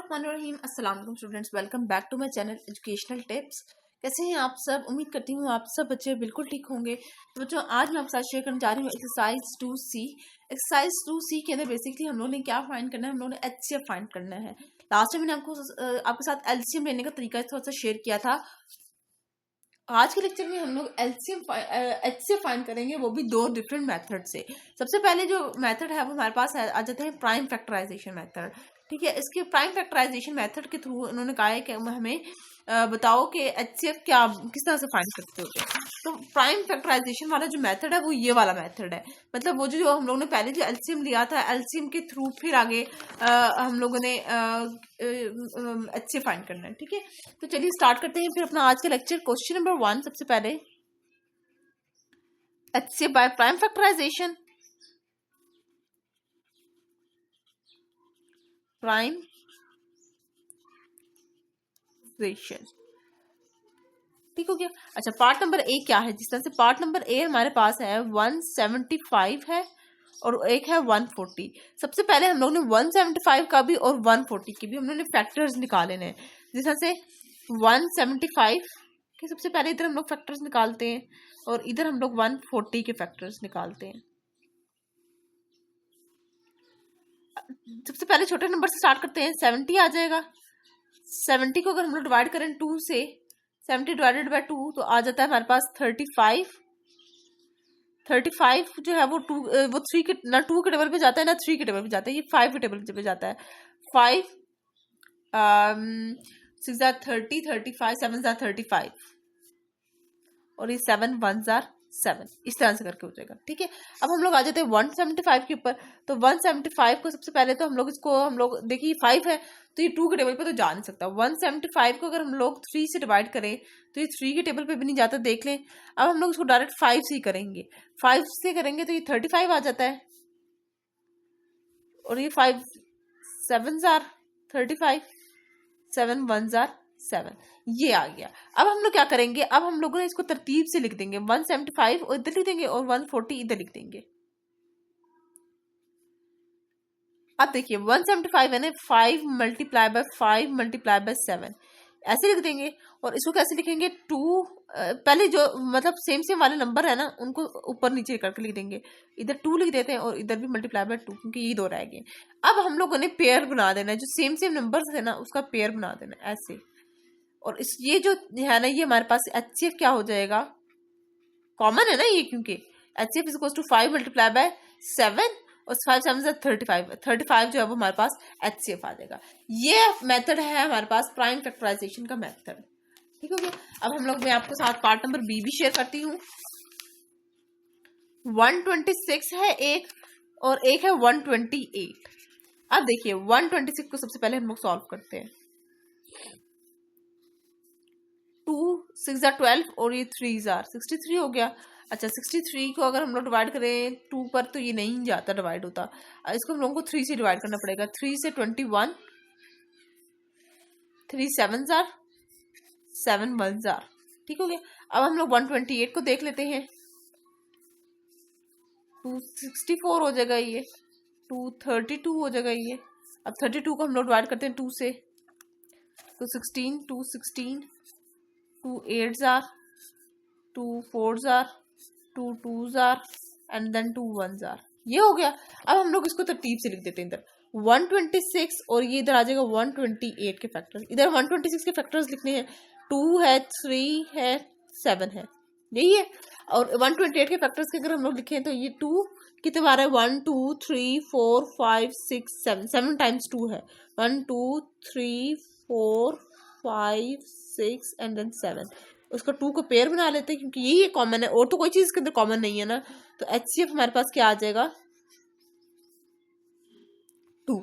बिस्मिल्लाहिर्रहमानिर्रहीम। अस्सलाम वालेकुम students, welcome back to my channel educational tips. कैसे हैं आप सब? उम्मीद करती हूँ आप सब बच्चे बिल्कुल ठीक होंगे। तो बच्चों, आज मैं आपके साथ शेयर करने जा रही हूँ एक्सरसाइज 2C। एक्सरसाइज 2C के अंदर बेसिकली हम लोगों ने क्या फाइंड करना है, हम लोगों ने HCF फाइंड करना है। लास्ट टाइम मैंने आपके साथ LCM लेने का तरीका थोड़ा सा शेयर किया था। आज के लेक्चर में हम लोग HCF फाइंड करेंगे, वो भी दो डिफरेंट मेथड से। सबसे पहले जो मेथड है वो हमारे पास आ जाते हैं प्राइम फैक्टराइजेशन मेथड। ठीक है, इसके प्राइम फैक्टराइजेशन मेथड के थ्रू उन्होंने कहा है कि हमें बताओ कि HCF क्या किस तरह से फाइंड करते होते। तो प्राइम फैक्टराइजेशन वाला जो मेथड है वो ये वाला मेथड है। मतलब वो जो हम लोगों ने पहले जो LCM लिया था, LCM के थ्रू फिर आगे हम लोगों ने HCF फाइंड करना है। ठीक है, तो चलिए स्टार्ट करते हैं फिर अपना आज का लेक्चर। क्वेश्चन नंबर 1, सबसे पहले HCF by prime factorization. Prime ठीक हो गया। अच्छा, पार्ट नंबर ए क्या है? जिस तरह से पार्ट नंबर ए हमारे पास है 175 है और एक है 140। सबसे पहले हम लोग ने 175 का भी और 140 की भी हम लोग ने फैक्टर्स निकाले हैं। जिस तरह से 175 के सबसे पहले इधर हम लोग फैक्टर्स निकालते हैं और इधर हम लोग 140 के फैक्टर्स निकालते हैं। सबसे पहले छोटे नंबर से स्टार्ट करते हैं। 70 आ जाएगा। 70 को अगर हम लोग डिवाइड करें 2 से, 70 डिवाइडेड बाय 2 तो आ जाता है हमारे पास 35। 35 जो है वो 3 के ना 2 के टेबल पे जाता है ना 3 के टेबल पे जाता है, ये 5 के टेबल पे जाता है। 5 6 जार 30, 35 7 जार 35 और ये 7 1 जार 7, इस तरह से करके हो जाएगा। ठीक है, अब हम लोग आ जाते हैं 175 के ऊपर। तो 175 को सबसे पहले तो हम लोग देखिए 5 है तो ये 2 के टेबल पे तो जा नहीं सकता। 175 को अगर हम लोग 3 से डिवाइड करें तो ये 3 के टेबल पे भी नहीं जाता, देख लें। अब हम लोग इसको डायरेक्ट 5 से ही करेंगे। 5 से करेंगे तो ये 35 आ जाता है और ये 5 7 जार 35, 7 1 जार 7, ये आ गया। अब हम लोग क्या करेंगे, अब हम लोगों ने इसको तरतीब से लिख देंगे। 175 और इधर लिख देंगे और 140 इधर लिख देंगे। अब देखिए 175 है ना, 5 मल्टीप्लाई बाय 5 मल्टीप्लाई बाय 7 ऐसे लिख देंगे। और इसको कैसे लिखेंगे, 2 पहले जो मतलब सेम वाले नंबर है ना उनको ऊपर नीचे करके लिख देंगे। इधर 2 लिख देते हैं और इधर भी मल्टीप्लाई बाय 2, क्योंकि ये दो रह गए। अब हम लोगों ने पेयर बना देना है, जो सेम नंबर है ना उसका पेयर बना देना है ऐसे। और इस ये जो है ना ये हमारे पास HCF क्या हो जाएगा, कॉमन है ना ये, क्योंकि HCF is equal to 5 multiply by 7 और 5 7 35, 35 जो है वो हमारे पास HCF आ जाएगा। ये मेथड है हमारे पास प्राइम फैक्टराइजेशन का मेथड। ठीक हो गया। अब हम लोग मैं आपके साथ पार्ट नंबर बी भी शेयर करती हूँ। 126 है एक और एक है 128। अब देखिए 126 को सबसे पहले हम लोग सॉल्व करते हैं। 2 6 जार 12 और ये 3 जार 63 हो गया। अच्छा, 63 को अगर हम लोग डिवाइड करें 2 पर तो ये नहीं जाता, डिवाइड होता। इसको हम लोगों को 3 से डिवाइड करना पड़ेगा। 3 से 21, 3 7 जार 7 1 जार। ठीक हो गया। अब हम लोग 128 को देख लेते हैं। 264 हो जाएगा ये, 232 हो जाएगा ये। अब 32 को हम लोग डिवाइड करते हैं 2 से, तो 16, 2 16, 2 8 जार 2 4 जार 2 2 जार एंड देन 2 1 जार, ये हो गया। अब हम लोग इसको तरतीब से लिख देते हैं। इधर 126 और ये इधर आ जाएगा 128 के फैक्टर्स। इधर 126 के फैक्टर्स लिखने हैं, 2 है 3 है 7 है, यही है। और 128 के फैक्टर्स के अगर हम लोग लिखें तो ये 2 कितने बार है, 1 2 3 4 5 6 7, 7 टाइम्स 2 है। 1 2 3 4 5 6 एंड देन 7। उसका 2 को पेयर बना लेते हैं क्योंकि यही कॉमन है और तो कोई चीज इसके अंदर कॉमन नहीं है ना। तो HCF हमारे पास क्या आ जाएगा, 2।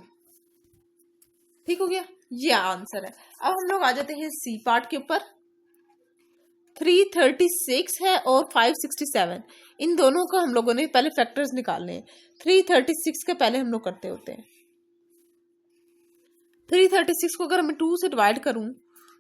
ठीक हो गया, ये आंसर है। अब हम लोग आ जाते हैं सी पार्ट के ऊपर। 336 है और 567, इन दोनों का हम लोगों ने पहले फैक्टर्स निकालने हैं। 336 के पहले हम लोग करते होते हैं। 336 को अगर मैं 2 से डिवाइड करूं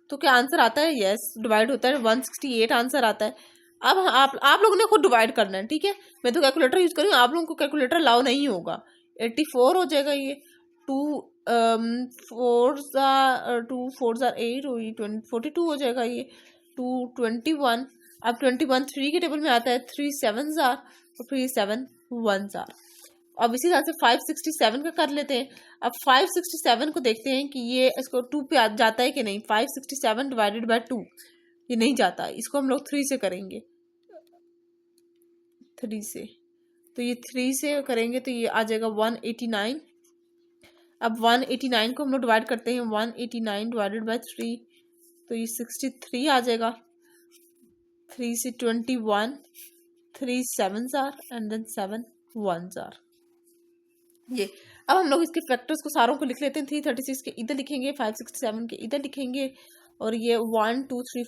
तो क्या आंसर आता है, यस डिवाइड होता है, 168 आंसर आता है। अब आप लोगों ने खुद डिवाइड करना है। ठीक है, मैं तो कैलकुलेटर यूज करूँ, आप लोगों को कैलकुलेटर अलाउ नहीं होगा। 84 हो जाएगा ये। टू टू फोर जार 8 हुई 42 हो जाएगा ये 221। अब 21 3 के टेबल में आता है, 3 7 जार और फिर 7 1 जार। अब इसी तरह से 567 का कर लेते हैं। अब 567 को देखते हैं कि ये इसको 2 पे जाता है कि नहीं। 567 डिवाइडेड बाय 2 ये नहीं जाता, इसको हम लोग 3 से करेंगे, 3 से। तो ये 3 से करेंगे तो ये आ जाएगा 189। अब 189 को हम लोग डिवाइड करते हैं, 189 डिवाइडेड बाय 3 तो ये 63 आ जाएगा। 3 से 21, 3 7 जार एंड देन 7 1 जार। ये अब हम लोग इसके फैक्टर्स को सारों को लिख लेते हैं। 336 के इधर लिखेंगे, 567 के इधर लिखेंगे, और ये 1 2 3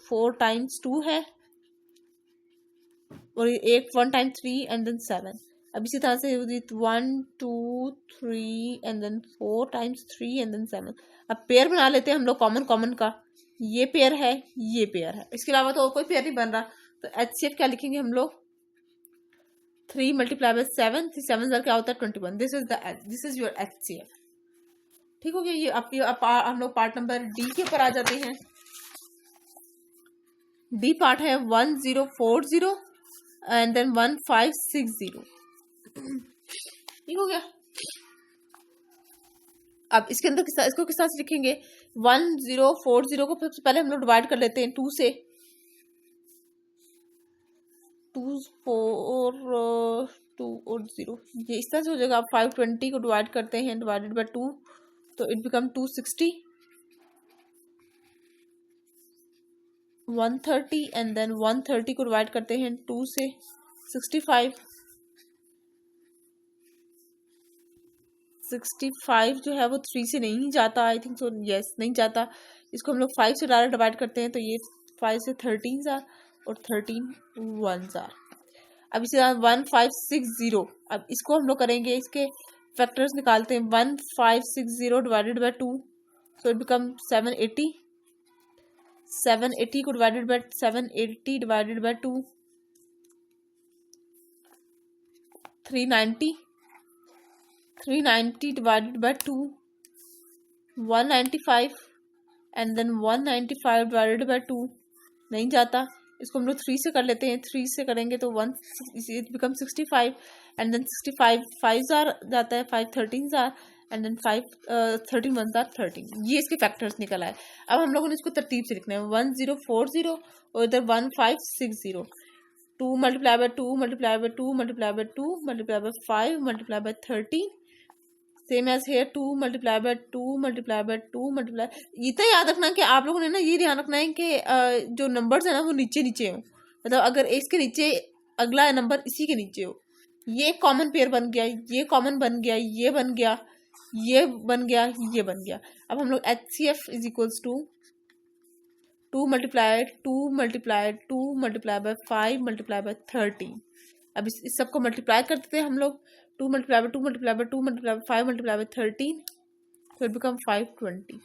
4 टाइम्स 2 है, और ये 1 टाइम 3 एंड देन 7। अब इसी तरह से 1 2 3 and then 4 times 3 and then 7। अब पेयर बना लेते हैं हम लोग कॉमन का। ये पेयर है, ये पेयर है, इसके अलावा तो और कोई पेयर नहीं बन रहा। तो HCF क्या लिखेंगे हम लोग, 3 मल्टीप्लाई बाय 7, 7 जार क्या होता है 21। This is your HCF। ठीक हो गया। ये हम लोग पार्ट नंबर डी के ऊपर आ जाते हैं। डी पार्ट है 1040 एंड देन 1560। ठीक हो गया। अब इसके अंदर इसको किस तरह से लिखेंगे, 1040 को सबसे पहले हम लोग डिवाइड कर लेते हैं 2 से। 2 4 2 और 0 ये इस तरह से हो जाएगा। आप 520 को डिवाइड करते हैं, डिवाइडेड बाय 2 तो इट बिकम 260, 130 एंड देन 130 को डिवाइड करते हैं 2 से, 65 जो है वो 3 से नहीं जाता, आई थिंक सो, यस नहीं जाता। इसको हम लोग 5 से डायरेक्ट डिवाइड करते हैं तो ये 5 से 13 जार और 13 1 जार। अब इसी तरह 1560, अब इसको हम लोग करेंगे, इसके फैक्टर्स निकालते हैं। 1560 divided by 2 so it become 780। 780 को divided by 780 divided by 2 390। 390 divided by 2 195 and then 195 divided by 2 नहीं जाता। इसको हम लोग 3 से कर लेते हैं। 3 से करेंगे तो 1 it becomes 65 and then 65 5 jar जाता है, 5 13 जार एंड देन 5 13 1 जार 13। ये इसके फैक्टर्स निकल आए। अब हम लोगों ने इसको तरतीब से लिखना है। 1040 और इधर 1560। 2 multiply by 2 multiply by 2 multiply by 2 multiply by 5 multiply by 13 same as here. 2 multiply by 2 multiply by 2 multiply. इतना याद रखना कि आप लोगों ने ना ये ध्यान रखना है कि जो नंबर्स है ना वो नीचे नीचे हो, मतलब अगर इसके नीचे अगला नंबर इसी के नीचे हो। ये कॉमन पेयर बन गया, ये कॉमन बन गया, ये बन गया, ये बन गया, ये बन गया। अब हम लोग HCF is equals to 2 multiply 2 multiply 2 multiply by 5 multiply by 13। अब इस सबको मल्टीप्लाई कर देते हैं हम लोग। 2 multiply by 2 multiply by 2 multiply by 5 multiply by 13 so it become 520।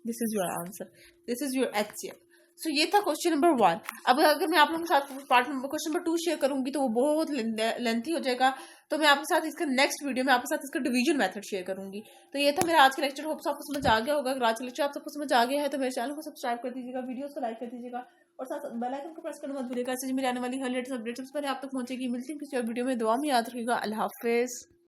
This is your answer, this is your HCF। सो ये था क्वेश्चन नंबर 1। अब अगर मैं आप लोगों के साथ part number question number 2 share करूंगी तो वो बहुत लेंथी हो जाएगा, तो मैं आपके साथ इसका नेक्स्ट वीडियो में आपके साथ इसका डिवीजन मेथड शेयर करूंगी। तो ये था मेरा आज का लेक्चर। होप्स आपको समझ आ गया होगा। अगर आज का लेक्चर आप सबको समझ आ गया है तो मेरे चैनल को सब्सक्राइब कर दीजिएगा, वीडियोस को लाइक कर दीजिएगा और साथ साथ बेल आइकन को प्रेस करना मत भूलिएगा। ऐसे मेरी आने वाली हर लेटेस्ट अपडेट्स पर आप तक पहुंचेगी। मिलती है किसी और वीडियो में। दुआ में याद रखिएगा। अल्लाह हाफिज।